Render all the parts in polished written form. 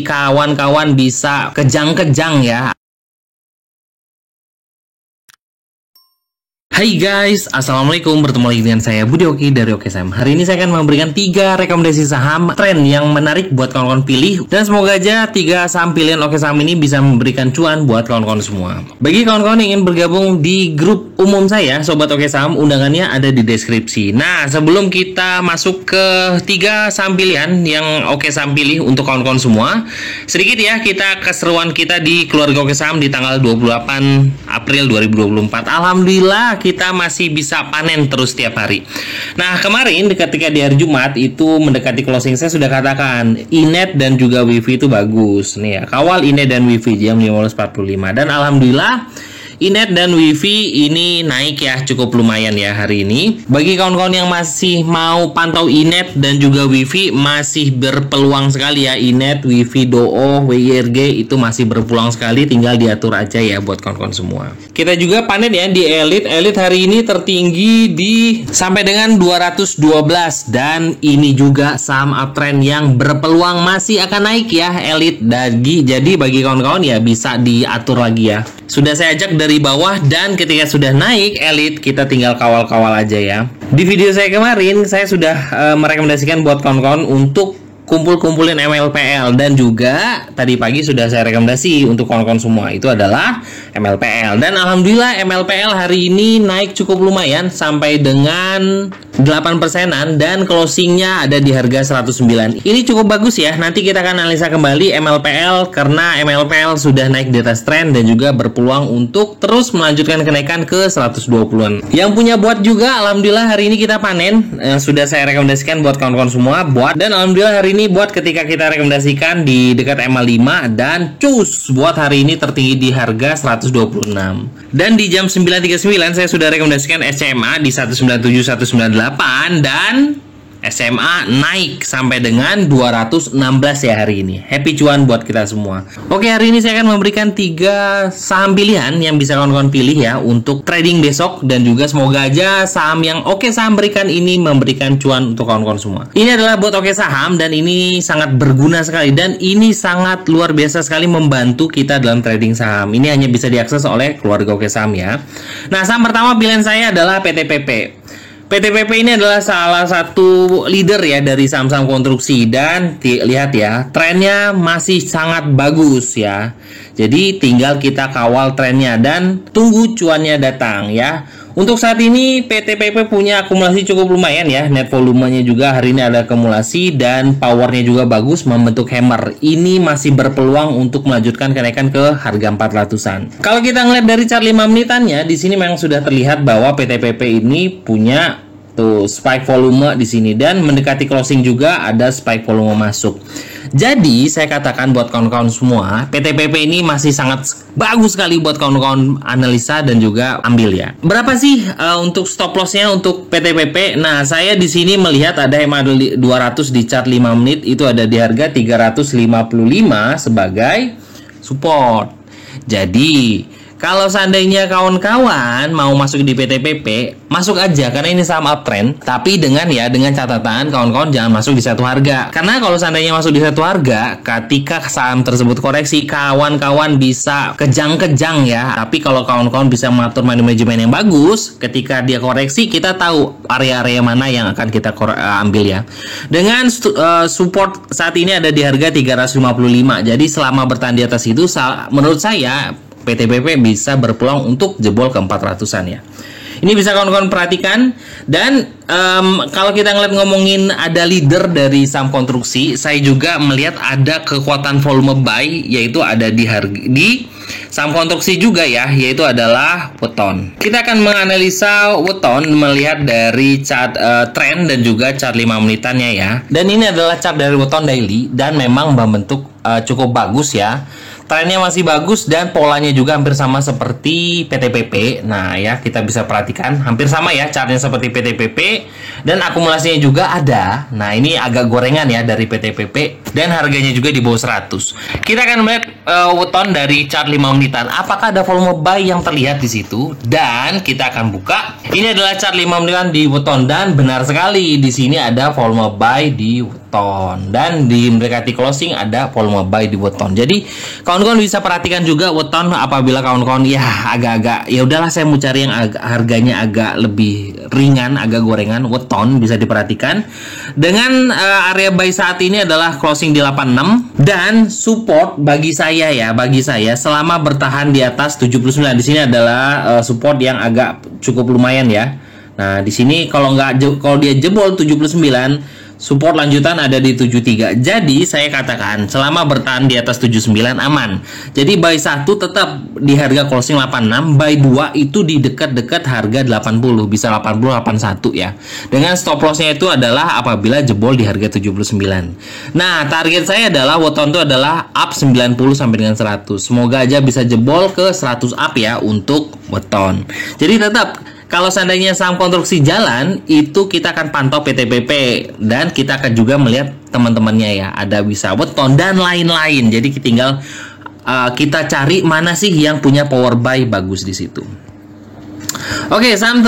kawan-kawan bisa kejang-kejang ya. Hai guys, assalamualaikum, bertemu lagi dengan saya Budi Oki dari Oke Saham. Hari ini saya akan memberikan 3 rekomendasi saham tren yang menarik buat kawan-kawan pilih, dan semoga aja 3 saham pilihan Oke Saham ini bisa memberikan cuan buat kawan-kawan semua. Bagi kawan-kawan yang ingin bergabung di grup umum saya, Sobat Oke Saham, undangannya ada di deskripsi. Nah, sebelum kita masuk ke 3 saham pilihan yang Oke Saham pilih untuk kawan-kawan semua, sedikit ya kita keseruan kita di keluarga Oke Saham di tanggal 28 April 2024. Alhamdulillah kita masih bisa panen terus tiap hari. Nah, kemarin ketika di hari Jumat itu mendekati closing, saya sudah katakan Inet dan juga Wifi itu bagus. Nih ya, kawal Inet dan Wifi jam 15.45, dan alhamdulillah Inet dan Wifi ini naik ya, cukup lumayan ya hari ini. Bagi kawan-kawan yang masih mau pantau Inet dan juga Wifi, masih berpeluang sekali ya. Inet, Wifi, DOO, WIRG itu masih berpeluang sekali, tinggal diatur aja ya buat kawan-kawan semua. Kita juga panen ya di Elite. Elite hari ini tertinggi di sampai dengan 212, dan ini juga saham uptrend yang berpeluang masih akan naik ya Elite. Jadi bagi kawan-kawan ya bisa diatur lagi ya. Sudah saya ajak dari bawah, dan ketika sudah naik Elite kita tinggal kawal-kawal aja ya. Di video saya kemarin saya sudah merekomendasikan buat kawan-kawan untuk kumpul-kumpulin MLPL, dan juga tadi pagi sudah saya rekomendasi untuk kawan-kawan semua itu adalah MLPL, dan alhamdulillah MLPL hari ini naik cukup lumayan sampai dengan 8%-an, dan closingnya ada di harga 109. Ini cukup bagus ya. Nanti kita akan analisa kembali MLPL karena MLPL sudah naik di atas tren dan juga berpeluang untuk terus melanjutkan kenaikan ke 120-an. Yang punya buat juga alhamdulillah hari ini kita panen, sudah saya rekomendasikan buat kawan-kawan semua buat, dan alhamdulillah hari ini buat ketika kita rekomendasikan di dekat MA5, dan cus buat hari ini tertinggi di harga 126. Dan di jam 9.39 saya sudah rekomendasikan SMA di 197 198, dan SMA naik sampai dengan 216 ya hari ini. Happy cuan buat kita semua. Oke, hari ini saya akan memberikan 3 saham pilihan yang bisa kawan-kawan pilih ya untuk trading besok, dan juga semoga aja saham yang Oke Saham berikan ini memberikan cuan untuk kawan-kawan semua. Ini adalah buat Oke Saham, dan ini sangat berguna sekali, dan ini sangat luar biasa sekali membantu kita dalam trading saham. Ini hanya bisa diakses oleh keluarga Oke Saham ya. Nah, saham pertama pilihan saya adalah PTPP. PTPP ini adalah salah satu leader ya dari saham-saham konstruksi, dan lihat ya, trennya masih sangat bagus ya. Jadi tinggal kita kawal trennya dan tunggu cuannya datang ya. Untuk saat ini PTPP punya akumulasi cukup lumayan ya. Net volumenya juga hari ini ada akumulasi, dan powernya juga bagus membentuk hammer. Ini masih berpeluang untuk melanjutkan kenaikan ke harga 400-an. Kalau kita ngeliat dari chart 5 menitannya, di sini memang sudah terlihat bahwa PTPP ini punya tuh spike volume di sini, dan mendekati closing juga ada spike volume masuk. Jadi saya katakan buat kawan-kawan semua, PTPP ini masih sangat bagus sekali buat kawan-kawan analisa dan juga ambil ya. Berapa sih untuk stop lossnya untuk PTPP? Nah, saya di sini melihat ada MA 200 di chart 5 menit itu ada di harga 355 sebagai support. Jadi kalau seandainya kawan-kawan mau masuk di PTPP, masuk aja karena ini saham uptrend. Tapi dengan catatan kawan-kawan jangan masuk di satu harga. Karena kalau seandainya masuk di satu harga, ketika saham tersebut koreksi, kawan-kawan bisa kejang-kejang ya. Tapi kalau kawan-kawan bisa mengatur money management yang bagus, ketika dia koreksi kita tahu area-area mana yang akan kita ambil ya. Dengan support saat ini ada di harga 355. Jadi selama bertahan di atas itu, menurut saya PTPP bisa berpeluang untuk jebol ke 400-an ya. Ini bisa kawan-kawan perhatikan. Dan kalau kita ngomongin ada leader dari saham konstruksi, saya juga melihat ada kekuatan volume buy, yaitu ada di saham konstruksi juga ya, yaitu adalah Weton. Kita akan menganalisa Weton melihat dari chart trend dan juga chart 5 menitannya ya. Dan ini adalah chart dari Weton daily, dan memang membentuk cukup bagus ya. Trennya masih bagus, dan polanya juga hampir sama seperti PTPP. Nah ya, kita bisa perhatikan hampir sama ya chartnya seperti PTPP, dan akumulasinya juga ada. Nah, ini agak gorengan ya dari PTPP, dan harganya juga di bawah 100. Kita akan melihat weton dari chart 5 menitan. Apakah ada volume buy yang terlihat di situ? Dan kita akan buka. Ini adalah chart 5 menitan di weton dan benar sekali di sini ada volume buy di weton dan di mendekati closing ada volume buy di weton. Jadi kawan-kawan bisa perhatikan juga weton apabila kawan-kawan ya agak-agak ya udahlah saya mau cari yang harganya agak lebih ringan, agak gorengan, weton bisa diperhatikan. Dengan area buy saat ini adalah closing di 86 dan support bagi saya selama bertahan di atas 79. Di sini adalah support yang agak cukup lumayan ya. Nah, di sini kalau dia jebol 79, support lanjutan ada di 73. Jadi saya katakan selama bertahan di atas 79 aman. Jadi buy 1 tetap di harga closing 86, buy 2 itu di dekat-dekat harga 80, bisa 80 81 ya. Dengan stop lossnya itu adalah apabila jebol di harga 79. Nah, target saya adalah weton itu adalah up 90 sampai dengan 100. Semoga aja bisa jebol ke 100 up ya untuk weton. Jadi tetap kalau seandainya saham konstruksi jalan, itu kita akan pantau PTPP dan kita akan juga melihat teman-temannya ya. Ada bisa weton dan lain-lain. Jadi tinggal kita cari mana sih yang punya power buy bagus di situ. Oke, saham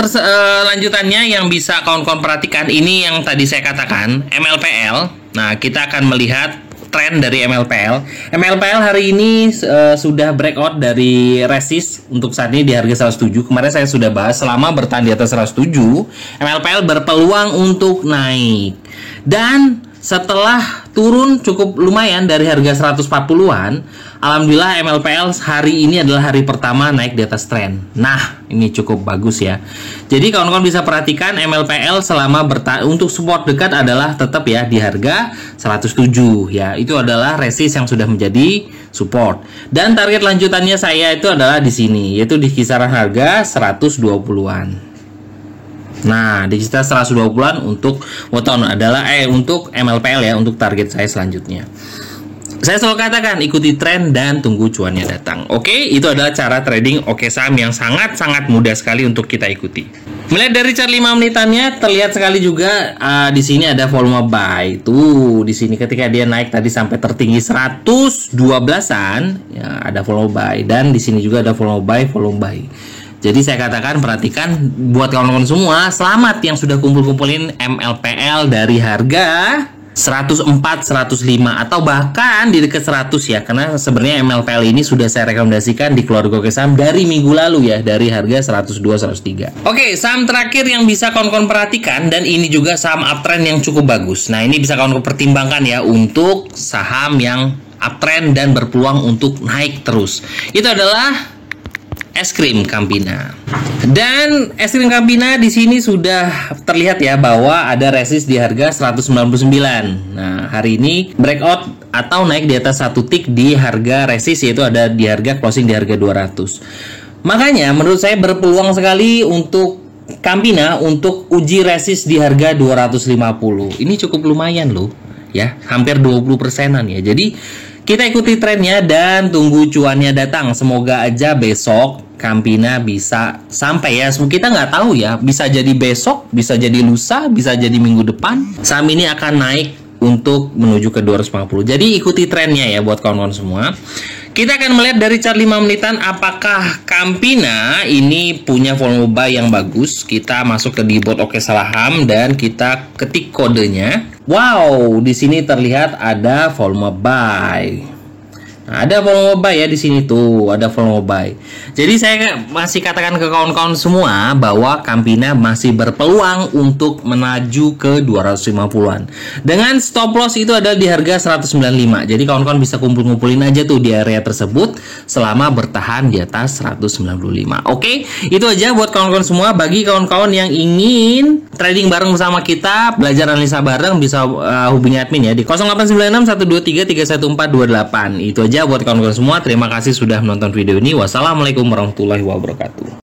lanjutannya yang bisa kawan-kawan perhatikan ini yang tadi saya katakan MLPL. Nah, kita akan melihat tren dari MLPL. MLPL hari ini sudah breakout dari resist untuk saat ini di harga 107. Kemarin saya sudah bahas selama bertahan di atas 107, MLPL berpeluang untuk naik. Dan setelah turun cukup lumayan dari harga 140-an, alhamdulillah MLPL hari ini adalah hari pertama naik di atas tren. Nah, ini cukup bagus ya. Jadi kawan-kawan bisa perhatikan MLPL selama bertahan untuk support dekat adalah tetap ya di harga 107 ya. Itu adalah resist yang sudah menjadi support. Dan target lanjutannya saya itu adalah di sini, yaitu di kisaran harga 120-an. Nah, di kisaran 120-an untuk weton adalah untuk MLPL ya, untuk target saya selanjutnya. Saya selalu katakan ikuti tren dan tunggu cuannya datang. Oke, itu adalah cara trading oke saham yang sangat-sangat mudah sekali untuk kita ikuti. Melihat dari chart 5 menitannya terlihat sekali juga di sini ada volume buy. Tuh, di sini ketika dia naik tadi sampai tertinggi 112-an, ya ada volume buy dan di sini juga ada volume buy. Jadi saya katakan perhatikan buat kawan-kawan semua, selamat yang sudah kumpul-kumpulin MLPL dari harga 104, 105 atau bahkan di dekat 100 ya. Karena sebenarnya MLPL ini sudah saya rekomendasikan di keluarga oke saham dari minggu lalu ya, dari harga 102, 103. Oke, saham terakhir yang bisa kawan-kawan perhatikan dan ini juga saham uptrend yang cukup bagus. Nah, ini bisa kawan-kawan pertimbangkan ya untuk saham yang uptrend dan berpeluang untuk naik terus. Itu adalah es krim Campina. Dan es krim Campina di sini sudah terlihat ya bahwa ada resist di harga 199. Nah, hari ini breakout atau naik di atas satu tick di harga resist, yaitu ada di harga closing di harga 200. Makanya menurut saya berpeluang sekali untuk Campina untuk uji resist di harga 250. Ini cukup lumayan loh ya, hampir 20%-an ya. Jadi kita ikuti trennya dan tunggu cuannya datang. Semoga aja besok Campina bisa sampai ya. Kita nggak tahu ya, bisa jadi besok, bisa jadi lusa, bisa jadi minggu depan. Saham ini akan naik untuk menuju ke 250. Jadi ikuti trennya ya buat kawan-kawan semua. Kita akan melihat dari chart 5 menitan apakah Campina ini punya volume buy yang bagus. Kita masuk ke debot oke saham dan kita ketik kodenya. Wow, di sini terlihat ada volume buy. Nah, ada volume buy ya di sini tuh, ada volume buy. Jadi saya masih katakan ke kawan-kawan semua bahwa Campina masih berpeluang untuk melaju ke 250-an. Dengan stop loss itu ada di harga 195. Jadi kawan-kawan bisa kumpul-kumpulin aja tuh di area tersebut selama bertahan di atas 195. Oke, itu aja buat kawan-kawan semua. Bagi kawan-kawan yang ingin trading bareng bersama kita, belajar analisa bareng, bisa hubungi admin ya di 0896 123 31428. Itu aja buat kawan-kawan semua. Terima kasih sudah menonton video ini. Wassalamualaikum warahmatullahi wabarakatuh.